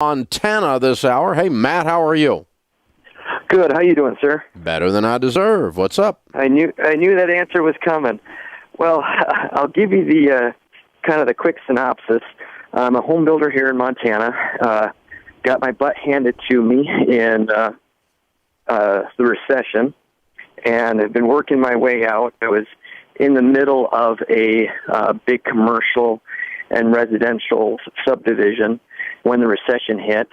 Montana this hour. Hey, Matt, how are you? Good. How you doing, sir? Better than I deserve. What's up? I knew that answer was coming. Well, I'll give you the kind of the quick synopsis. I'm a home builder here in Montana. Got my butt handed to me in the recession, and I've been working my way out. I was in the middle of a big commercial and residential subdivision when the recession hit.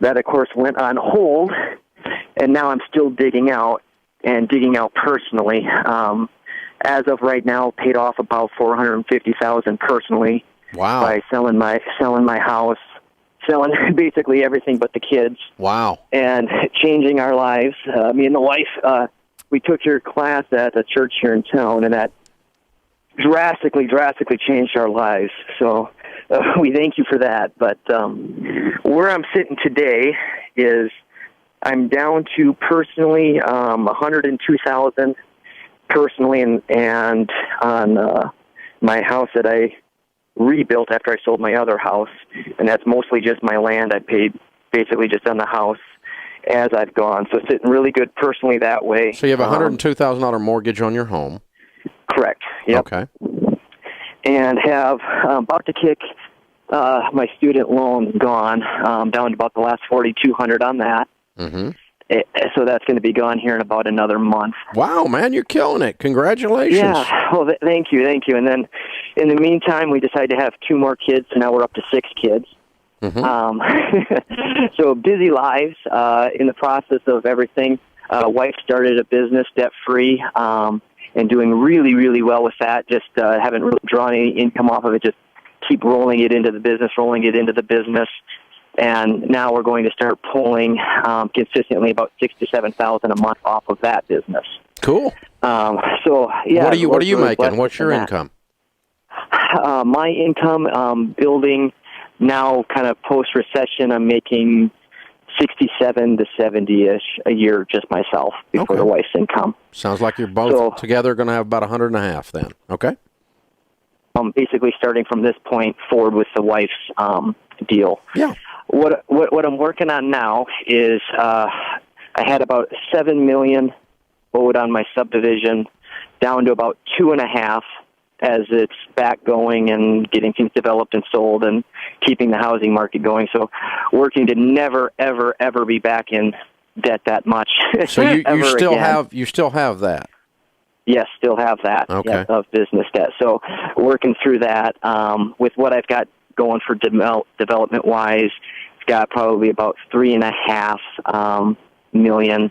That, of course, went on hold, and now I'm still digging out personally. As of right now, paid off about $450,000 personally. Wow. By selling my house, selling basically everything but the kids. Wow. And changing our lives. Me and the wife, we took your class at a church here in town, and that drastically changed our lives. So we thank you for that. But where I'm sitting today is I'm down to personally $102,000 personally, and on my house that I rebuilt after I sold my other house, and that's mostly just my land. I paid basically just on the house as I've gone. So sitting really good personally that way. So you have a $102,000 mortgage on your home. Correct. Yep. Okay. And have about to kick my student loan gone down to about the last $4,200 on that. Mm-hmm. So that's going to be gone here in about another month. Wow, man, you're killing it. Congratulations. Yeah, well, thank you. And then in the meantime, we decided to have 2 more kids, so now we're up to 6 kids. Mm-hmm. So busy lives in the process of everything. Wife started a business debt-free and doing really, really well with that. Just haven't really drawn any income off of it, just keep rolling it into the business. And now we're going to start pulling consistently about $6,000 to $7,000 a month off of that business. Cool. So yeah. What are you making? What's your income? My income, building now, kind of post-recession, I'm making 67 to 70-ish a year just myself before the wife's income. Sounds like you're both together going to have about $100,500 then. Okay. Basically starting from this point forward with the wife's deal. Yeah. What I'm working on now is I had about $7 million owed on my subdivision, down to about $2.5 million as it's back going and getting things developed and sold and keeping the housing market going. So working to never ever be back in debt that much. So you still have that. Yes, still have that of business debt. So working through that with what I've got going for development-wise, it's got probably about $3.5 million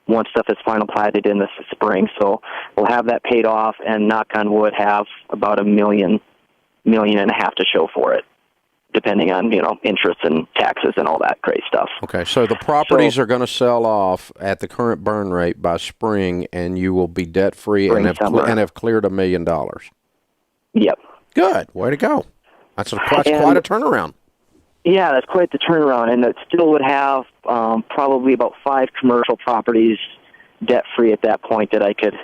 once stuff is final platted in this spring. So we'll have that paid off, and knock on wood, have about $1 million and a half to show for it, depending on interest and taxes and all that great stuff. Okay, so the properties are going to sell off at the current burn rate by spring, and you will be debt free and have cleared $1 million. Yep. Good. Way to go. That's quite a turnaround. Yeah, that's quite the turnaround, and it still would have probably about 5 commercial properties debt-free at that point that I could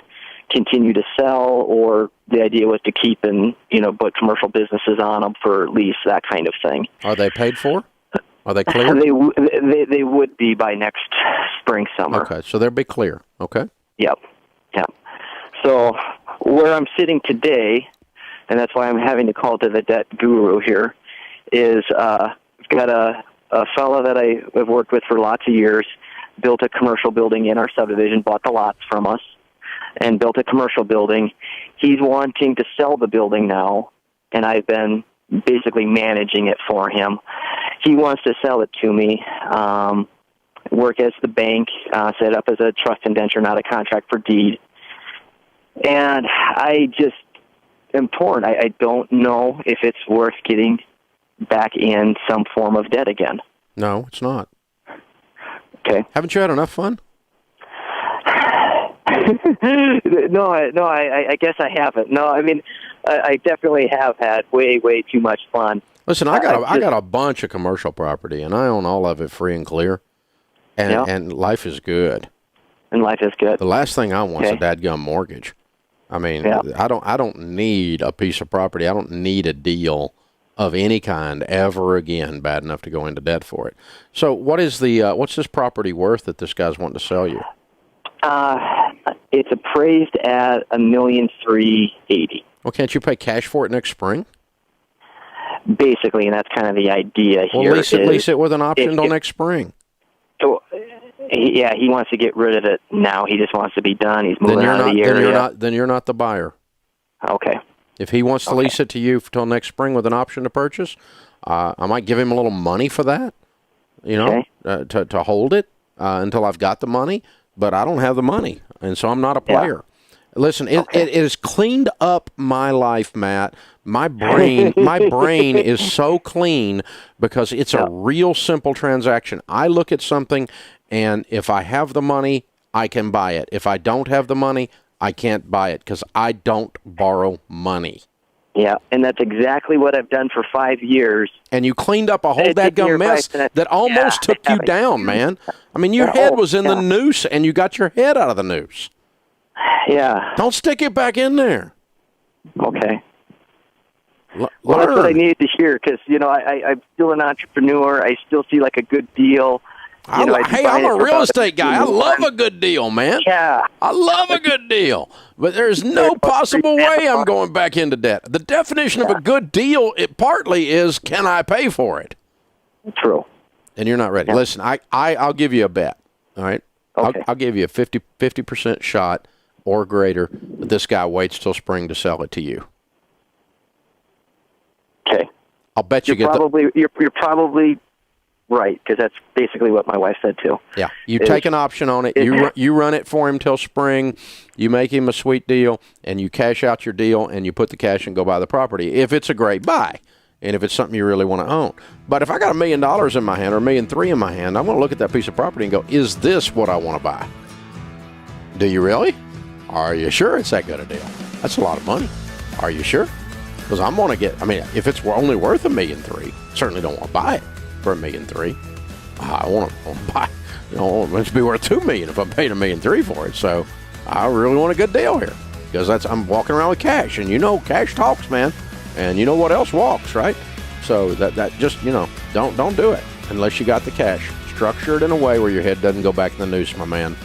continue to sell, or the idea was to keep and, put commercial businesses on them for lease, that kind of thing. Are they paid for? Are they clear? They would be by next spring, summer. Okay, so they'll be clear. Okay. Yep. So where I'm sitting today, and that's why I'm having to call to the debt guru here, is I've got a fellow that I've worked with for lots of years, built a commercial building in our subdivision, bought the lots from us, and built a commercial building. He's wanting to sell the building now, and I've been basically managing it for him. He wants to sell it to me, work as the bank, set up as a trust indenture, not a contract for deed. And I just am torn. I don't know if it's worth getting back in some form of debt again. No, it's not. Okay. Haven't you had enough fun? No, I guess I haven't. No, I mean, I definitely have had way too much fun. Listen, I got a bunch of commercial property, and I own all of it free and clear, and life is good. And life is good. The last thing I want is a dadgum mortgage. I mean, I don't need a piece of property. I don't need a deal of any kind ever again bad enough to go into debt for it. So what is what's this property worth that this guy's wanting to sell you? It's appraised at $1,380,000. Well, can't you pay cash for it next spring? Basically, and that's kind of the idea here. Well, lease it with an option till next spring. So, yeah, he wants to get rid of it now. He just wants to be done. He's moving out of the area. Then you're not the buyer. Okay. If he wants to lease it to you till next spring with an option to purchase, I might give him a little money for that, to hold it until I've got the money. But I don't have the money, and so I'm not a player. Yeah. Listen, it has cleaned up my life, Matt. My brain is so clean because it's a real simple transaction. I look at something, and if I have the money, I can buy it. If I don't have the money, I can't buy it because I don't borrow money. Yeah, and that's exactly what I've done for 5 years. And you cleaned up a whole dadgum mess that almost took you down, man. I mean, your head was in the noose, and you got your head out of the noose. Yeah. Don't stick it back in there. Okay. Well, that's what I needed to hear because, I'm still an entrepreneur. I still see like a good deal. I'm a real estate guy. I love a good deal, man. Yeah. I love a good deal. But there's no possible way I'm going back into debt. The definition of a good deal, it partly is, can I pay for it? True. And you're not ready. Yeah. Listen, I'll give you a bet, all right? Okay. I'll give you a 50% shot or greater that this guy waits till spring to sell it to you. Okay. I'll bet you're probably right, because that's basically what my wife said too. Yeah, you take an option on it. You run it for him till spring. You make him a sweet deal, and you cash out your deal, and you put the cash and go buy the property. If it's a great buy, and if it's something you really want to own. But if I got $1 million in my hand or $1.3 million in my hand, I'm going to look at that piece of property and go, "Is this what I want to buy?" Do you really? Are you sure it's that good a deal? That's a lot of money. Are you sure? Because I'm going to get. I mean, if it's only worth $1.3 million, certainly don't want to buy it for $1.3 million. I want to buy. It's be worth $2 million if I'm paying $1.3 million for it. So I really want a good deal here because I'm walking around with cash, and cash talks, man, and you know what else walks, right? So that just don't do it unless you got the cash. Structure it in a way where your head doesn't go back in the noose, my man.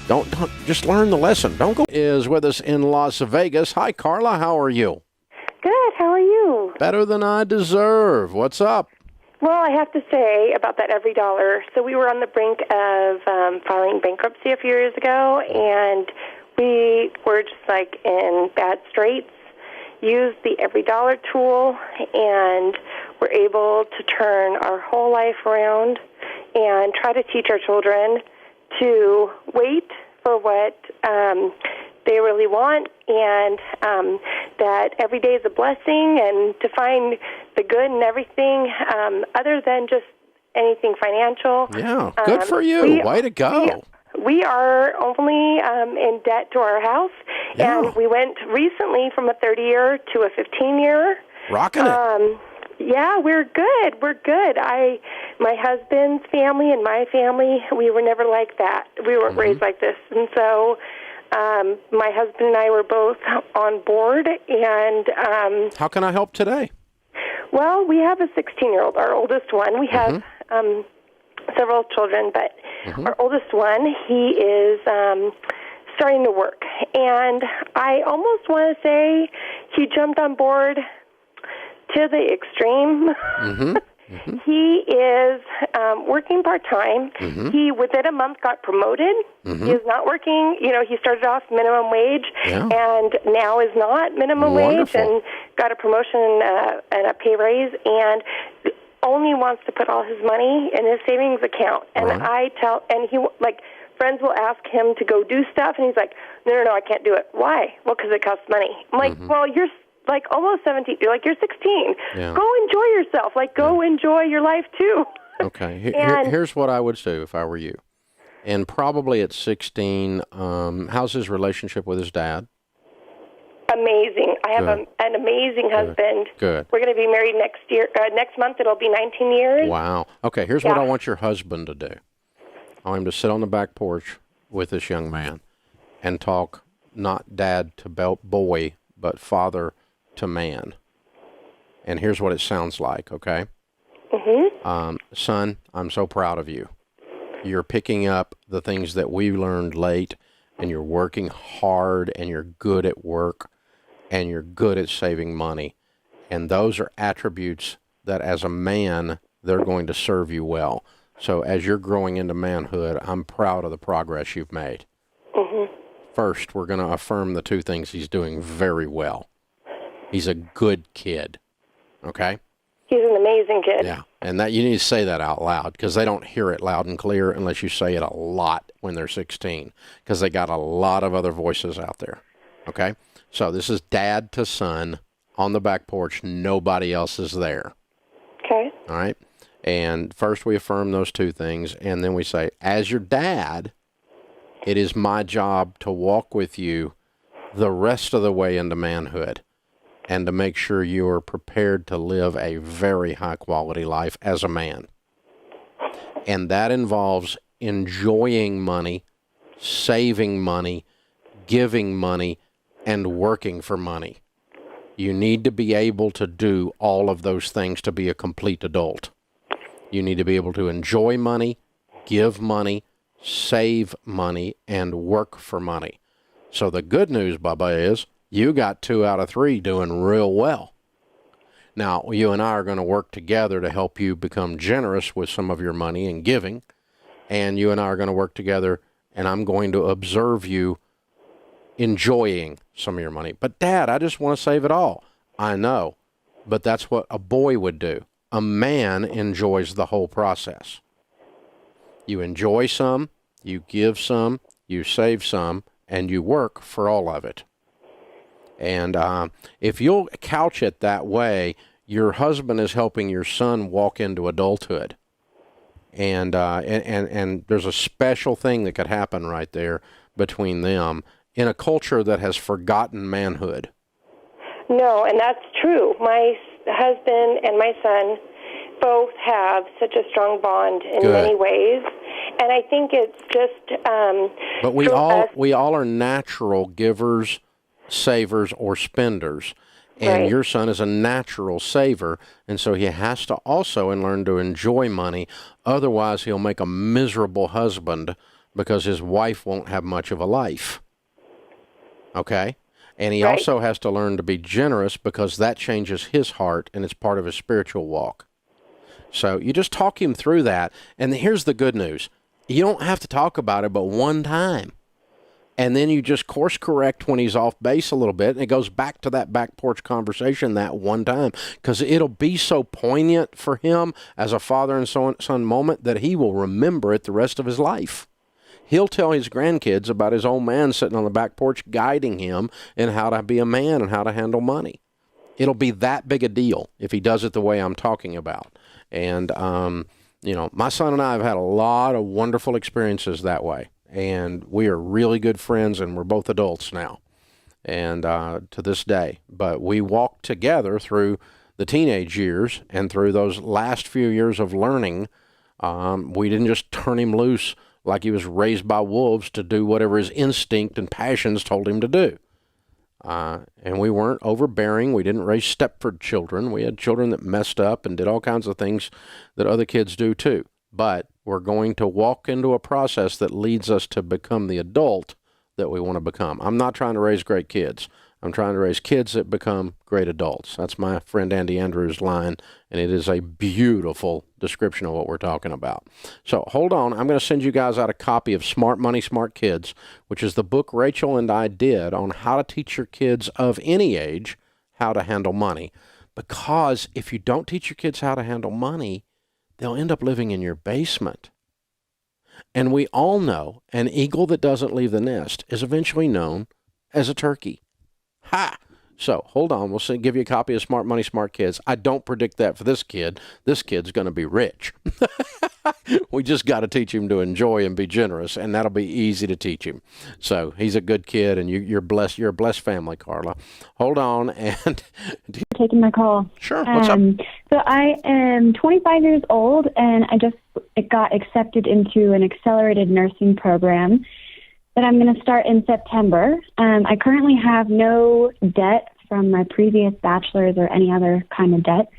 Don't just learn the lesson. Don't go. Is with us in Las Vegas. Hi, Carla. How are you? Good. How are you? Better than I deserve. What's up? Well, I have to say about that every dollar. So we were on the brink of filing bankruptcy a few years ago, and we were just like in bad straits. Used the every dollar tool, and were able to turn our whole life around and try to teach our children to wait for what they really want, and that every day is a blessing, and to find the good in everything other than just anything financial. Yeah, good for you. Way to go. We are only in debt to our house, and we went recently from a 30-year to a 15-year. Rocking it. Yeah, we're good. We're good. My husband's family and my family, we were never like that. We weren't raised like this. And so my husband and I were both on board. And how can I help today? Well, we have a 16-year-old, our oldest one. We have several children, but our oldest one, he is starting to work. And I almost want to say he jumped on board to the extreme. He is working part-time. He, within a month, got promoted. He is not working. He started off minimum wage and now is not minimum wage and got a promotion and a pay raise and only wants to put all his money in his savings account. And friends will ask him to go do stuff, and he's like, no, I can't do it. Why? Well, because it costs money. I'm like, well, you're like almost 17. You're 16. Yeah. Go enjoy yourself. Go enjoy your life too. Okay. Here's what I would do if I were you. And probably at 16, how's his relationship with his dad? Amazing. I have an amazing husband. Good. We're going to be married next year. Next month it'll be 19 years. Wow. Okay. Here's what I want your husband to do. I want him to sit on the back porch with this young man and talk not dad to boy, but father to man. And here's what it sounds like, okay? Son, I'm so proud of you. You're picking up the things that we learned late, and you're working hard, and you're good at work, and you're good at saving money. And those are attributes that as a man, they're going to serve you well. So as you're growing into manhood, I'm proud of the progress you've made. First, we're going to affirm the two things he's doing very well. He's a good kid, okay? He's an amazing kid. Yeah, and that you need to say that out loud because they don't hear it loud and clear unless you say it a lot when they're 16 because they got a lot of other voices out there, okay? So this is dad to son on the back porch. Nobody else is there. Okay. All right? And first we affirm those two things, and then we say, as your dad, it is my job to walk with you the rest of the way into manhood and to make sure you are prepared to live a very high-quality life as a man. And that involves enjoying money, saving money, giving money, and working for money. You need to be able to do all of those things to be a complete adult. You need to be able to enjoy money, give money, save money, and work for money. So the good news, Bubba, is you got 2 out of 3 doing real well. Now, you and I are going to work together to help you become generous with some of your money and giving. And you and I are going to work together, and I'm going to observe you enjoying some of your money. But, Dad, I just want to save it all. I know, but that's what a boy would do. A man enjoys the whole process. You enjoy some, you give some, you save some, and you work for all of it. And if you'll couch it that way, your husband is helping your son walk into adulthood. And there's a special thing that could happen right there between them in a culture that has forgotten manhood. No, and that's true. My husband and my son both have such a strong bond in many ways, and I think it's just. But we all are natural givers, savers, or spenders, and your son is a natural saver, and so he has to also learn to enjoy money. Otherwise, he'll make a miserable husband because his wife won't have much of a life. Okay? And he also has to learn to be generous because that changes his heart and it's part of his spiritual walk. So you just talk him through that. And here's the good news. You don't have to talk about it but one time. And then you just course correct when he's off base a little bit. And it goes back to that back porch conversation that one time. Because it'll be so poignant for him as a father and son moment that he will remember it the rest of his life. He'll tell his grandkids about his old man sitting on the back porch guiding him in how to be a man and how to handle money. It'll be that big a deal if he does it the way I'm talking about. And, my son and I have had a lot of wonderful experiences that way. And we are really good friends, and we're both adults now, and to this day. But we walked together through the teenage years and through those last few years of learning. We didn't just turn him loose like he was raised by wolves to do whatever his instinct and passions told him to do. And we weren't overbearing. We didn't raise Stepford children. We had children that messed up and did all kinds of things that other kids do too. But we're going to walk into a process that leads us to become the adult that we want to become. I'm not trying to raise great kids. I'm trying to raise kids that become great adults. That's my friend Andy Andrews' line, and it is a beautiful description of what we're talking about. So hold on. I'm going to send you guys out a copy of Smart Money, Smart Kids, which is the book Rachel and I did on how to teach your kids of any age how to handle money. Because if you don't teach your kids how to handle money, they'll end up living in your basement. And we all know an eagle that doesn't leave the nest is eventually known as a turkey. Ha! So, hold on. We'll give you a copy of Smart Money, Smart Kids. I don't predict that for this kid. This kid's going to be rich. We just got to teach him to enjoy and be generous, and that'll be easy to teach him. So, he's a good kid, and you're blessed. You're a blessed family, Carla. Hold on. And taking my call. Sure. What's up? So, I am 25 years old, and I just got accepted into an accelerated nursing program that I'm going to start in September. I currently have no debt from my previous bachelor's or any other kind of debt.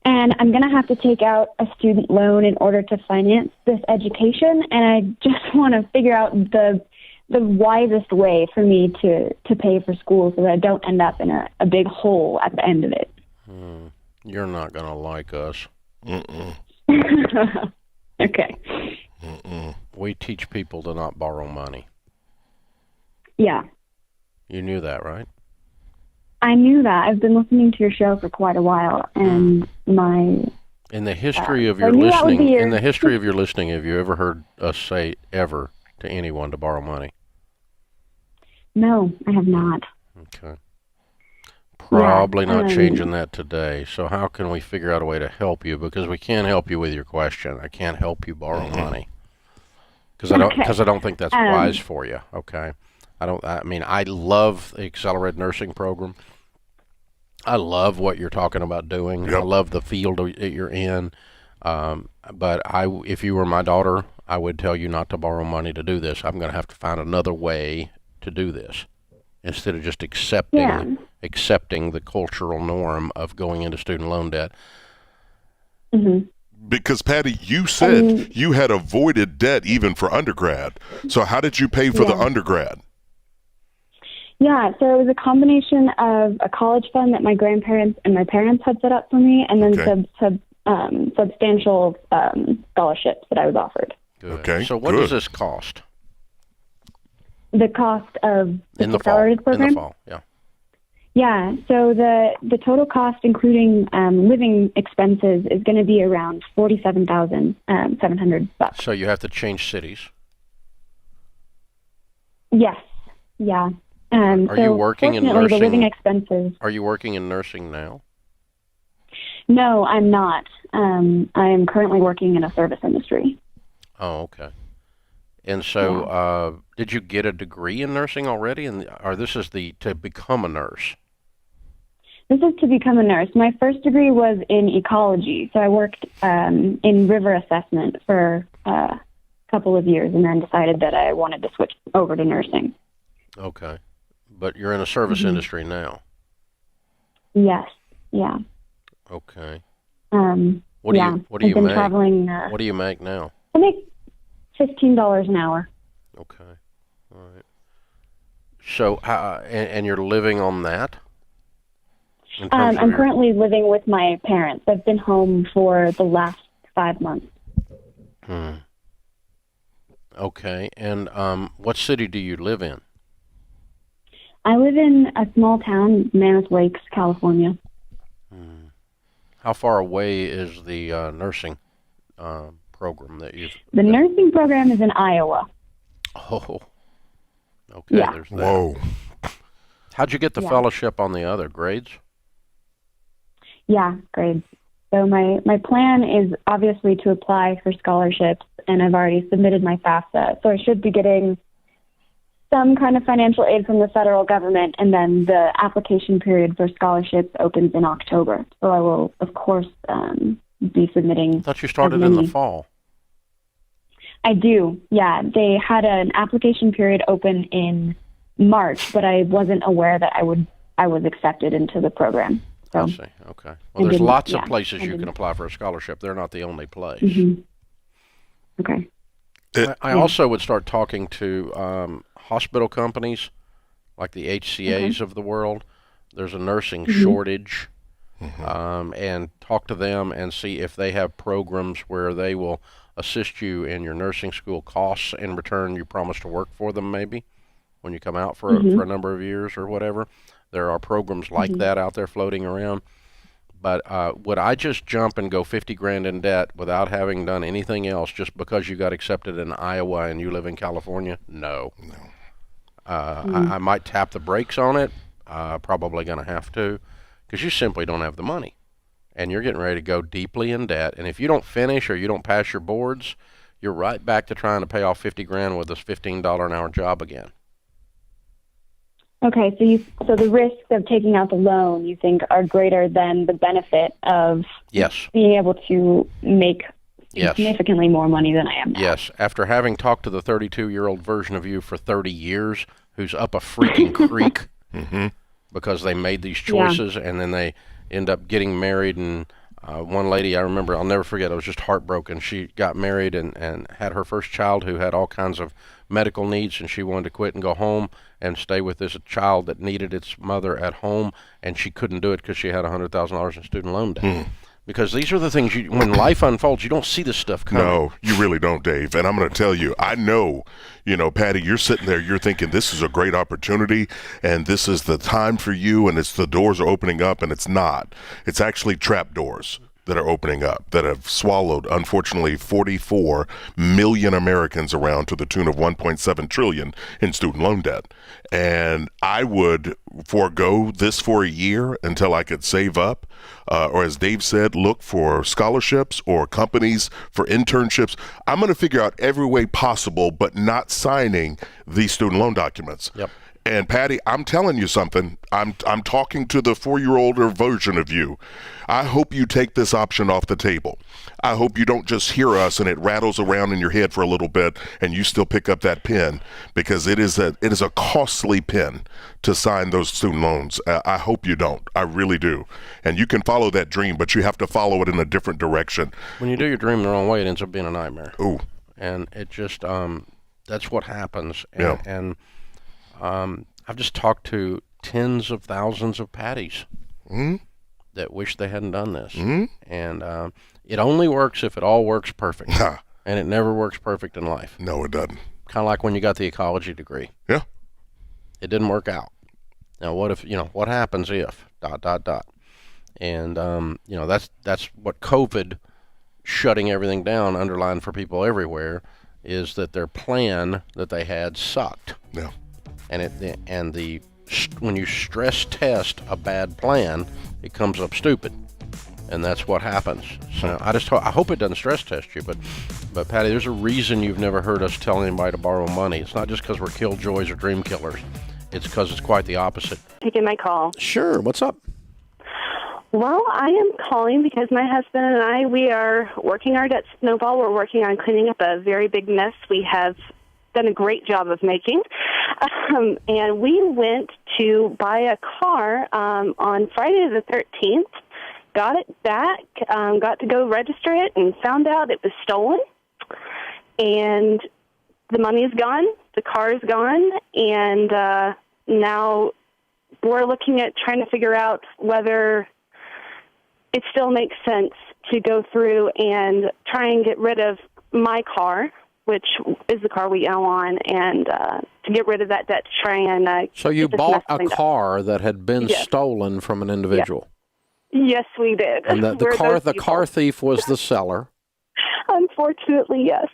And I'm going to have to take out a student loan in order to finance this education. And I just want to figure out the wisest way for me to pay for school so that I don't end up in a big hole at the end of it. You're not going to like us. Okay. We teach people to not borrow money. Yeah. You knew that, right? I knew that. I've been listening to your show for quite a while, and in the history of your listening, have you ever heard us say ever to anyone to borrow money? No, I have not. Okay. Probably not changing that today. So how can we figure out a way to help you? Because we can't help you with your question. I can't help you borrow money. Because I don't think that's wise for you. Okay. I love the accelerated nursing program. I love what you're talking about doing. Yep. I love the field that you're in. But if you were my daughter, I would tell you not to borrow money to do this. I'm going to have to find another way to do this instead of just accepting the cultural norm of going into student loan debt. Mm-hmm. Because, Patty, you said you had avoided debt even for undergrad. So how did you pay for the undergrad? Yeah, so it was a combination of a college fund that my grandparents and my parents had set up for me, and then substantial scholarships that I was offered. Good. Okay. So what does this cost? The cost of the accelerated program? In the fall, yeah. Yeah, so the total cost, including living expenses, is going to be around $47,700. So you have to change cities? Yes, yeah. Are you working in nursing? The living expenses. Are you working in nursing now? No, I'm not. I am currently working in a service industry. Oh, okay. And so, did you get a degree in nursing already, or this is to become a nurse? This is to become a nurse. My first degree was in ecology, so I worked in river assessment for a couple of years, and then decided that I wanted to switch over to nursing. Okay. But you're in a service industry now. Yes. Yeah. Okay. What do you make? Traveling, what do you make now? I make $15 an hour. Okay. All right. So, and you're living on that? I'm currently living with my parents. I've been home for the last 5 months. Okay. And what city do you live in? I live in a small town, Mammoth Lakes, California. How far away is the nursing program that you've... The nursing program is in Iowa. Oh. Okay, yeah. There's that. Whoa. How'd you get the fellowship on the other? Grades? Yeah, grades. So my plan is obviously to apply for scholarships, and I've already submitted my FAFSA. So I should be getting some kind of financial aid from the federal government, and then the application period for scholarships opens in October. So I will, of course, be submitting. I thought you started in the fall. I do, yeah. They had an application period open in March, but I wasn't aware that I was accepted into the program. So I see. Okay. Well, there's lots of places you can apply for a scholarship. They're not the only place. Mm-hmm. Okay. I also would start talking to hospital companies like the HCAs of the world. There's a nursing shortage, and talk to them and see if they have programs where they will assist you in your nursing school costs. In return, you promise to work for them maybe when you come out for a number of years or whatever. There are programs like that out there floating around. But would I just jump and go $50,000 in debt without having done anything else just because you got accepted in Iowa and you live in California? No. I might tap the brakes on it. Probably going to have to, because you simply don't have the money. And you're getting ready to go deeply in debt. And if you don't finish or you don't pass your boards, you're right back to trying to pay off $50,000 with this $15 an hour job again. Okay, so the risks of taking out the loan, you think, are greater than the benefit of being able to make significantly more money than I am now. Yes, after having talked to the 32-year-old version of you for 30 years, who's up a freaking creek, because they made these choices, and then they end up getting married. And one lady I remember, I'll never forget, I was just heartbroken. She got married and had her first child who had all kinds of medical needs, and she wanted to quit and go home and stay with this child that needed its mother at home, and she couldn't do it because she had $100,000 in student loan debt. Because these are the things, when life unfolds, you don't see this stuff coming. No, you really don't, Dave. And I'm going to tell you, I know, Patty, you're sitting there, you're thinking this is a great opportunity and this is the time for you, and it's the doors are opening up, and it's not. It's actually trap doors that are opening up that have swallowed, unfortunately, 44 million Americans around to the tune of 1.7 trillion in student loan debt. And I would forego this for a year until I could save up, or as Dave said, look for scholarships or companies for internships. I'm going to figure out every way possible, but not signing these student loan documents. Yep. And Patty, I'm telling you something. I'm talking to the 4-year-older version of you. I hope you take this option off the table. I hope you don't just hear us and it rattles around in your head for a little bit and you still pick up that pen, because it is a costly pen to sign those student loans. I hope you don't. I really do. And you can follow that dream, but you have to follow it in a different direction. When you do your dream the wrong way, it ends up being a nightmare. Ooh. And it just that's what happens. Yeah. And I've just talked to tens of thousands of Patties that wish they hadn't done this. And it only works if it all works perfect. And it never works perfect in life. No, it doesn't. Kind of like when you got the ecology degree. Yeah. It didn't work out. Now, what if, what happens if, ... And, that's what COVID shutting everything down underlined for people everywhere, is that their plan that they had sucked. Yeah. And when you stress test a bad plan, it comes up stupid, and that's what happens. So I hope it doesn't stress test you, but Patty, there's a reason you've never heard us tell anybody to borrow money. It's not just because we're killjoys or dream killers. It's because it's quite the opposite. Taking my call. Sure. What's up? Well, I am calling because my husband and I, we are working our debt snowball. We're working on cleaning up a very big mess we have done a great job of making. And we went to buy a car on Friday the 13th, got it back, got to go register it, and found out it was stolen. And the money is gone, the car is gone, and now we're looking at trying to figure out whether it still makes sense to go through and try and get rid of my car, which is the car we owe on, and to get rid of that debt to try and So you bought a car that had been stolen from an individual? Yes, we did. And the car thief was the seller? Unfortunately, yes.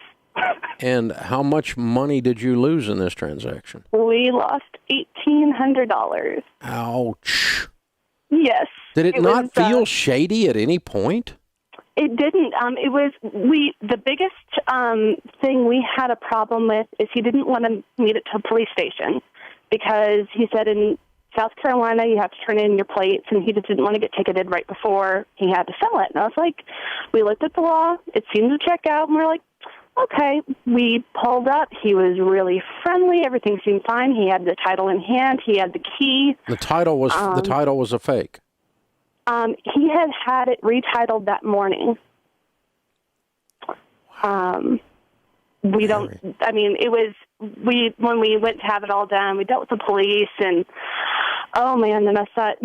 And how much money did you lose in this transaction? We lost $1,800. Ouch. Yes. Did it not feel shady at any point? It didn't. It was the biggest thing we had a problem with is he didn't want to meet it to a police station, because he said in South Carolina you have to turn in your plates, and he just didn't want to get ticketed right before he had to sell it. And I was like, we looked at the law, it seemed to check out, and we're like, okay. We pulled up. He was really friendly. Everything seemed fine. He had the title in hand. He had the key. The title was a fake. He had it retitled that morning. We don't. I mean, it was when we went to have it all done. We dealt with the police, and oh man, the mess that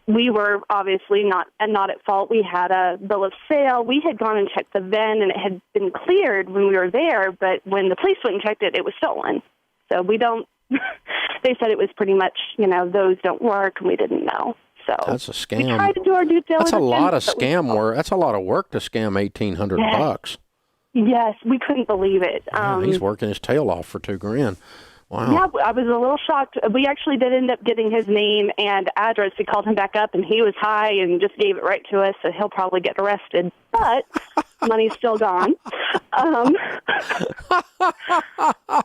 we were obviously not at fault. We had a bill of sale. We had gone and checked the VIN, and it had been cleared when we were there. But when the police went and checked it, it was stolen. So we don't. They said it was pretty much those don't work, and we didn't know. So that's a scam. We tried to do our due diligence. That's a lot of scam work. That's a lot of work to scam $1,800. Yes, we couldn't believe it. He's working his tail off for $2,000. Wow. Yeah, I was a little shocked. We actually did end up getting his name and address. We called him back up, and he was high and just gave it right to us, so he'll probably get arrested. But money's still gone.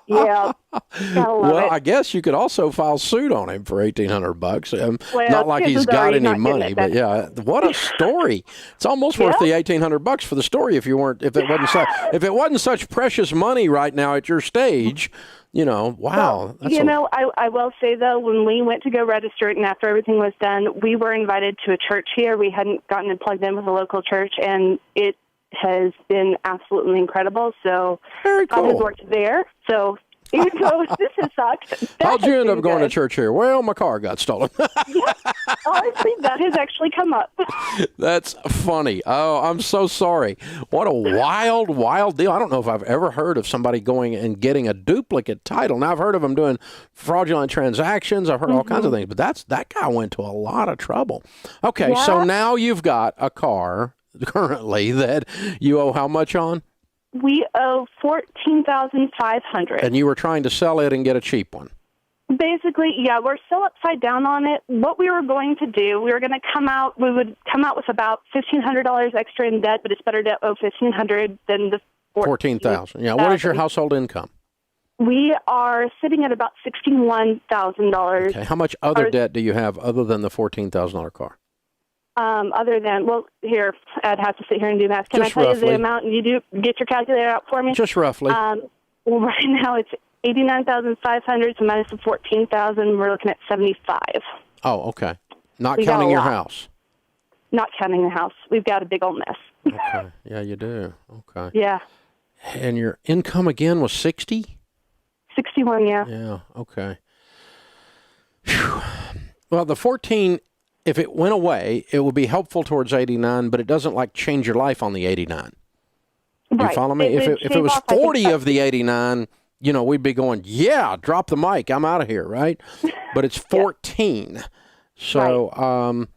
Yeah, Gotta love Well, it. I guess you could also file suit on him for $1,800. Well, Not like he's chances are got he's any not getting money, it but back. yeah, what a story! It's almost worth the $1,800 for the story if it wasn't such precious money right now at your stage. Wow. Well, I will say, though, when we went to go register it and after everything was done, we were invited to a church here. We hadn't gotten it plugged in with a local church, and it has been absolutely incredible. So Very God has cool. worked there. So even though this has sucked. How'd you end up going to church here? Well, my car got stolen. Honestly, that has actually come up. That's funny. Oh, I'm so sorry. What a wild, wild deal. I don't know if I've ever heard of somebody going and getting a duplicate title. Now, I've heard of them doing fraudulent transactions. I've heard all kinds of things, but that guy went to a lot of trouble. Okay, so now you've got a car currently that you owe how much on? We owe $14,500. And you were trying to sell it and get a cheap one. Basically, yeah, we're still upside down on it. What we were going to do, we would come out with about $1,500 extra in debt, but it's better to owe $1,500 than the $14,000. Yeah. What is your household income? We are sitting at about $61,000. Okay. How much other debt do you have other than the $14,000 car? Other than, here, I'd have to sit here and do math. Can Just I tell roughly. you the amount and you get your calculator out for me? Just roughly. Well, right now it's $89,500, so minus the $14,000, we're looking at $75,000. Oh, okay. Not We got counting a your lot. house. Not counting the house. We've got a big old mess. Okay. Yeah, you do. Okay. Yeah. And your income again was 60? 61, yeah. Yeah, okay. Whew. Well, the 14, if it went away, it would be helpful towards 89, but it doesn't change your life on the 89. You Right. follow me? If it was 40 of the 89, we'd be going, yeah, drop the mic. I'm out of here, right? But it's 14. So,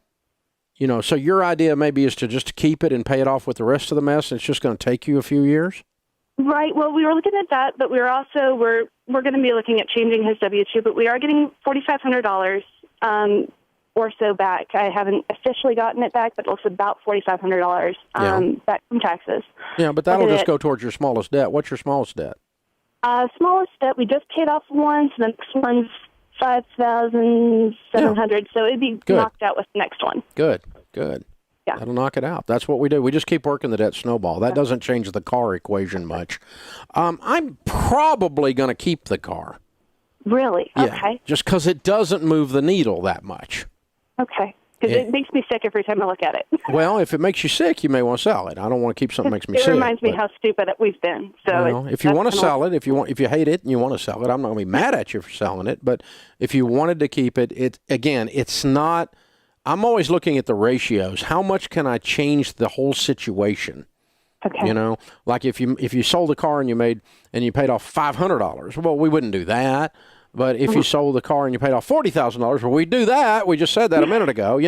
so your idea maybe is to just keep it and pay it off with the rest of the mess. It's just going to take you a few years? Right. Well, we were looking at that, but we're going to be looking at changing his W-2, but we are getting $4,500 or so back. I haven't officially gotten it back, but it's about $4,500 back from taxes. Yeah, but that'll just go towards your smallest debt. What's your smallest debt? Smallest debt, we just paid off one, so the next one's $5,700, so it'd be knocked out with the next one. Good. Yeah. That'll knock it out. That's what we do. We just keep working the debt snowball. That doesn't change the car equation much. I'm probably going to keep the car. Really? Yeah, Okay. just because it doesn't move the needle that much. Okay. Because it makes me sick every time I look at it. Well, if it makes you sick, you may want to sell it. I don't want to keep something that makes me sick. It reminds me how stupid we've been. So if you want to sell it, if you hate it and you want to sell it, I'm not going to be mad at you for selling it. But if you wanted to keep it, it's not. I'm always looking at the ratios. How much can I change the whole situation? Okay. Like if you sold the car and you paid off $500, well, we wouldn't do that. But if you sold the car and you paid off $40,000, well, we'd do that. We just said that a minute ago,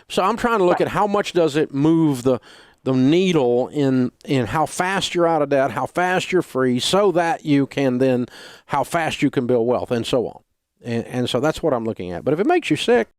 So I'm trying to look at how much does it move the needle in how fast you're out of debt, how fast you're free, so that you can then, how fast you can build wealth, and so on. And so that's what I'm looking at. But if it makes you sick,